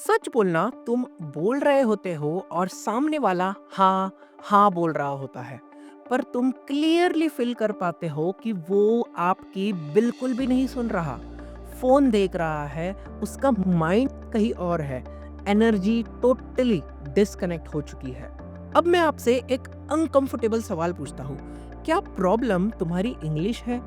सच बोलना तुम बोल रहे होते हो और सामने वाला हाँ हाँ बोल रहा होता है, पर तुम क्लियरली फील कर पाते हो कि वो आपकी बिल्कुल भी नहीं सुन रहा। फोन देख रहा है, उसका माइंड कहीं और है। एनर्जी टोटली डिस्कनेक्ट हो चुकी है। अब मैं आपसे एक अनकंफर्टेबल सवाल पूछता हूँ। क्या प्रॉब्लम तुम्हारी इंग्लिश है?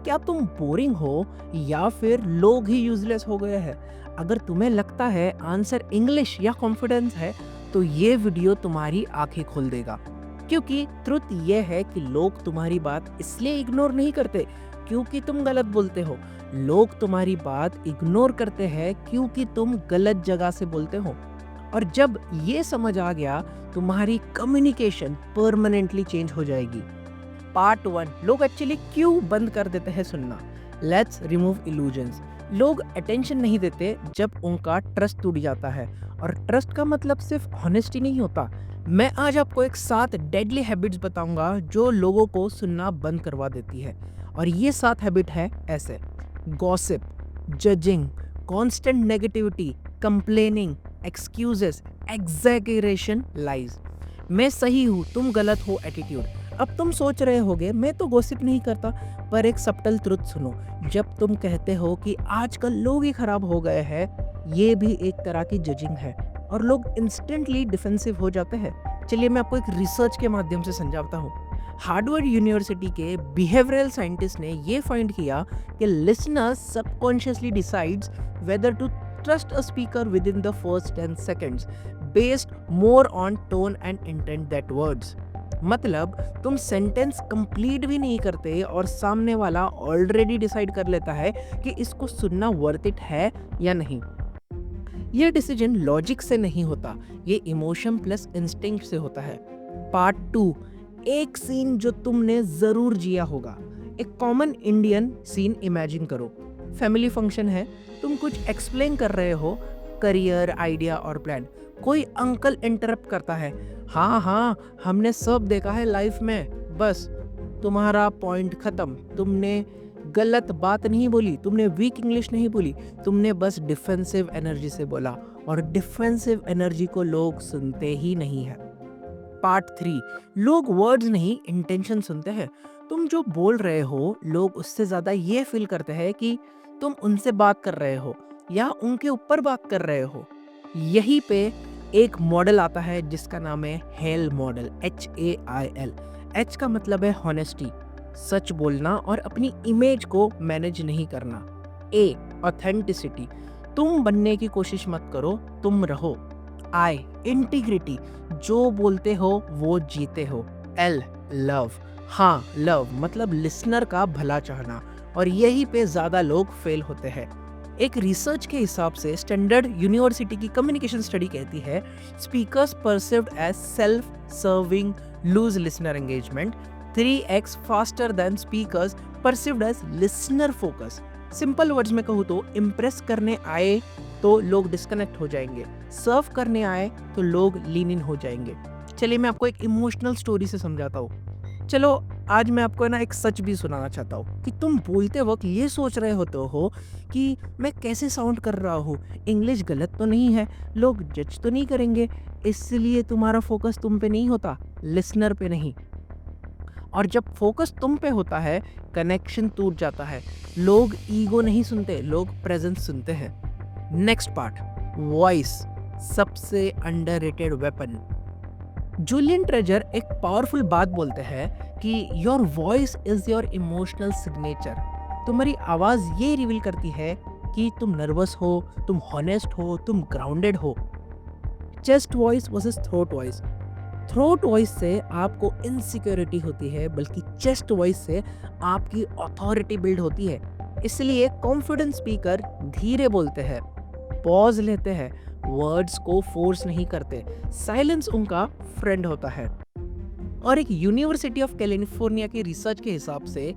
क्या तुम बोरिंग हो या फिर लोग ही यूजलेस हो गए हैं? अगर तुम्हें लगता है आंसर इंग्लिश या कॉन्फिडेंस है, तो ये वीडियो तुम्हारी आंखें खोल देगा। क्योंकि ट्रुथ ये है कि लोग तुम्हारी बात इसलिए इग्नोर नहीं करते क्योंकि तुम गलत बोलते हो। लोग तुम्हारी बात इग्नोर करते हैं क्योंकि तुम गलत जगह से बोलते हो। और जब ये समझ आ गया, तुम्हारी कम्युनिकेशन परमानेंटली चेंज हो जाएगी। पार्ट 1, लोग एक्चुअली क्यों बंद कर देते हैं सुनना। Let's remove illusions. लोग अटेंशन नहीं देते जब उनका ट्रस्ट टूट जाता है, और ट्रस्ट का मतलब सिर्फ ऑनेस्टी नहीं होता। मैं आज आपको एक 7 डेडली हैबिट्स बताऊंगा जो लोगों को सुनना बंद करवा देती है। और ये 7 हैबिट है ऐसे: gossip, judging, constant negativity, complaining, excuses, exaggeration, lies. मैं सही हूँ, तुम गलत हो एटीट्यूड। अब तुम सोच रहे होगे मैं तो गॉसिप नहीं करता, पर एक सबटल ट्रुथ सुनो। जब तुम कहते हो कि आजकल लोग ही खराब हो गए हैं, ये भी एक तरह की जजिंग है, और लोग इंस्टेंटली डिफेंसिव हो जाते हैं। चलिए मैं आपको एक रिसर्च के माध्यम से समझाता हूँ। हार्वर्ड यूनिवर्सिटी के बिहेवियरल साइंटिस्ट ने ये फाइंड किया कि listeners subconsciously decides whether to trust a speaker within the first 10 seconds based more on tone and intent that words। मतलब तुम सेंटेंस कंप्लीट भी नहीं करते और सामने वाला ऑलरेडी डिसाइड कर लेता है कि इसको सुनना वर्थ इट है या नहीं। यह डिसीजन लॉजिक से नहीं होता, ये इमोशन प्लस इंस्टिंक्ट से होता है। पार्ट 2, एक सीन जो तुमने जरूर जिया होगा। एक कॉमन इंडियन सीन इमेजिन करो। फैमिली फंक्शन है, तुम कुछ एक्सप्लेन कर रहे हो, करियर, आइडिया और प्लान। कोई अंकल इंटरप्ट करता है, हाँ हाँ हमने सब देखा है लाइफ में। बस तुम्हारा पॉइंट खत्म। तुमने गलत बात नहीं बोली, तुमने वीक इंग्लिश नहीं बोली, तुमने बस डिफेंसिव एनर्जी से बोला, और डिफेंसिव एनर्जी को लोग सुनते ही नहीं है। पार्ट 3, लोग वर्ड्स नहीं इंटेंशन सुनते हैं। तुम जो बोल रहे हो, लोग उससे ज्यादा ये फील करते हैं कि तुम उनसे बात कर रहे हो या उनके ऊपर बात कर रहे हो। यहीं पे एक मॉडल आता है जिसका नाम है हेल मॉडल, HAIL। H का मतलब है हॉनेस्टी, सच बोलना और अपनी इमेज को मैनेज नहीं करना। A, ऑथेंटिसिटी, तुम बनने की कोशिश मत करो, तुम रहो। I, इंटीग्रिटी, जो बोलते हो वो जीते हो। L, लव, हाँ लव मतलब लिसनर का भला चाहना, और यही पे ज्यादा लोग फेल होते हैं। एक रिसर्च के हिसाब से स्टैंडर्ड यूनिवर्सिटी की कम्युनिकेशन स्टडी कहती है speakers perceived as self serving lose listener engagement 3x faster than speakers perceived as listener focus. Simple words में कहूँ तो इम्प्रेस करने आए तो लोग डिस्कनेक्ट हो जाएंगे, सर्व करने आए तो लोग लीन इन हो जाएंगे। चलिए मैं आपको एक इमोशनल स्टोरी से समझाता हूँ। चलो आज मैं आपको ना एक सच भी सुनाना चाहता हूँ कि तुम बोलते वक्त ये सोच रहे होते हो कि मैं कैसे साउंड कर रहा हूँ, इंग्लिश गलत तो नहीं है, लोग जज तो नहीं करेंगे। इसलिए तुम्हारा फोकस तुम पे नहीं होता, लिसनर पे नहीं। और जब फोकस तुम पे होता है, कनेक्शन टूट जाता है। लोग ईगो नहीं सुनते, लोग प्रेजेंस सुनते हैं। नेक्स्ट पार्ट, वॉइस, सबसे अंडररेटेड वेपन। जूलियन ट्रेजर एक पावरफुल बात बोलते हैं कि your voice is your emotional signature. तुम्हारी आवाज ये रिवील करती है कि तुम नर्वस हो, तुम हॉनेस्ट हो, तुम ग्राउंडेड हो। Chest voice versus throat voice. Throat voice से आपको इनसिक्योरिटी होती है, बल्कि चेस्ट वॉइस से आपकी अथॉरिटी बिल्ड होती है। इसलिए कॉन्फिडेंट स्पीकर धीरे बोलते हैं, पॉज लेते हैं, वर्ड्स को फोर्स नहीं करते, साइलेंस उनका फ्रेंड होता है। और एक यूनिवर्सिटी ऑफ कैलिफोर्निया की रिसर्च के हिसाब से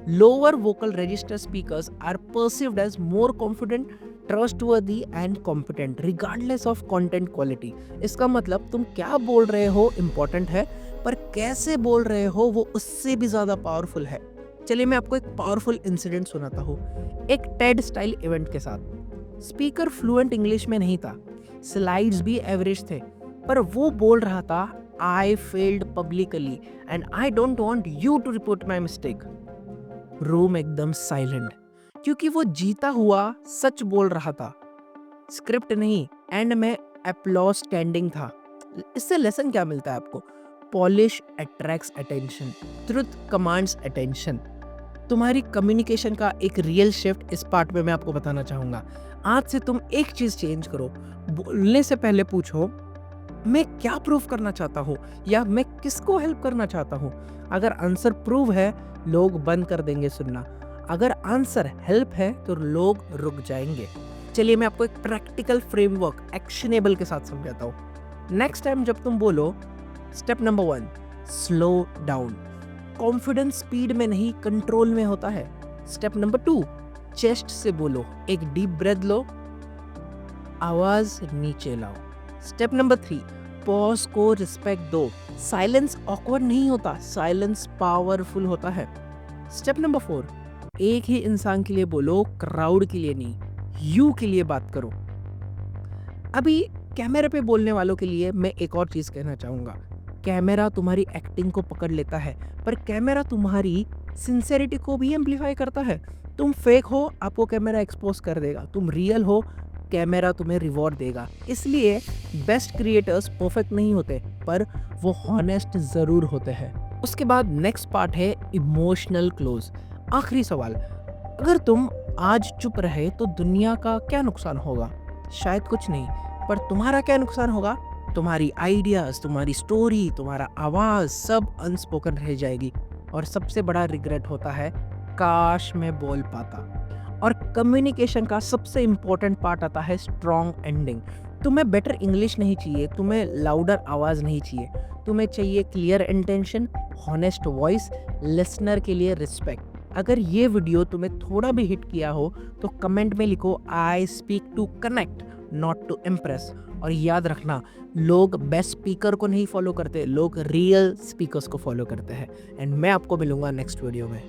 lower vocal register speakers are perceived as more confident, trustworthy and competent regardless of content quality. इसका मतलब तुम क्या बोल रहे हो इंपॉर्टेंट है, पर कैसे बोल रहे हो वो उससे भी ज्यादा पावरफुल है। चलिए मैं आपको एक पावरफुल इंसिडेंट सुनाता हूँ। एक टेड स्टाइल इवेंट के साथ स्पीकर फ्लुएंट इंग्लिश में नहीं था, स्लाइड्स भी एवरेज थे, पर वो बोल रहा था I failed publicly and I don't want you to report my mistake. Room एकदम साइलेंट, क्योंकि वो जीता हुआ सच बोल रहा था, स्क्रिप्ट नहीं। एंड में अप्लॉज स्टैंडिंग था। इससे लेसन क्या मिलता है आपको? Polish attracts attention, truth commands attention. तुम्हारी कम्युनिकेशन का एक रियल शिफ्ट इस पार्ट में मैं आपको बताना चाहूंगा। आज से तुम एक चीज चेंज करो, बोलने से पहले पूछो मैं क्या प्रूव करना चाहता हूँ या मैं किसको हेल्प करना चाहता हूँ। अगर आंसर प्रूव है, लोग बंद कर देंगे सुनना। अगर आंसर हेल्प है तो लोग रुक जाएंगे। चलिए मैं आपको एक प्रैक्टिकल फ्रेमवर्क एक्शनेबल के साथ समझाता हूँ। नेक्स्ट टाइम जब तुम बोलो, step number 1, slow down. Confidence speed में नहीं, कंट्रोल में होता है। स्टेप नंबर 2, चेस्ट से बोलो, एक डीप ब्रेथ लो, आवाज नीचे लाओ। स्टेप नंबर 3, पॉज को रिस्पेक्ट दो। साइलेंस ऑकवर्ड नहीं होता, साइलेंस पावरफुल होता है। स्टेप नंबर 4, एक ही इंसान के लिए बोलो, क्राउड के लिए नहीं, यू के लिए बात करो। अभी कैमरे पे बोलने वालों के लिए मैं एक और चीज कहना चाहूंगा। कैमरा तुम्हारी एक्टिंग को पकड़ लेता है, पर कैमरा तुम्हारी सिंसेरिटी को भी एम्पलीफाई करता है। तुम फेक हो, आपको कैमरा एक्सपोज कर देगा। तुम रियल हो, कैमरा तुम्हें रिवॉर्ड देगा। इसलिए बेस्ट क्रिएटर्स परफेक्ट नहीं होते, पर वो हॉनेस्ट जरूर होते हैं। उसके बाद नेक्स्ट पार्ट है इमोशनल क्लोज। आखिरी सवाल, अगर तुम आज चुप रहे तो दुनिया का क्या नुकसान होगा? शायद कुछ नहीं, पर तुम्हारा क्या नुकसान होगा? तुम्हारी आइडियाज, तुम्हारी स्टोरी, तुम्हारा आवाज सब अनस्पोकन रह जाएगी। और सबसे बड़ा रिग्रेट होता है, काश मैं बोल पाता। और कम्युनिकेशन का सबसे इंपॉर्टेंट पार्ट आता है स्ट्रॉन्ग एंडिंग। तुम्हें बेटर इंग्लिश नहीं चाहिए, तुम्हें लाउडर आवाज नहीं चाहिए, तुम्हें चाहिए clear intention, honest voice, listener के लिए रिस्पेक्ट। अगर ये वीडियो तुम्हें थोड़ा भी हिट किया हो तो कमेंट में लिखो I speak to connect not to impress. और याद रखना, लोग बेस्ट स्पीकर को नहीं फॉलो करते, लोग रियल स्पीकर्स को फॉलो करते हैं। एंड मैं आपको मिलूंगा नेक्स्ट वीडियो में।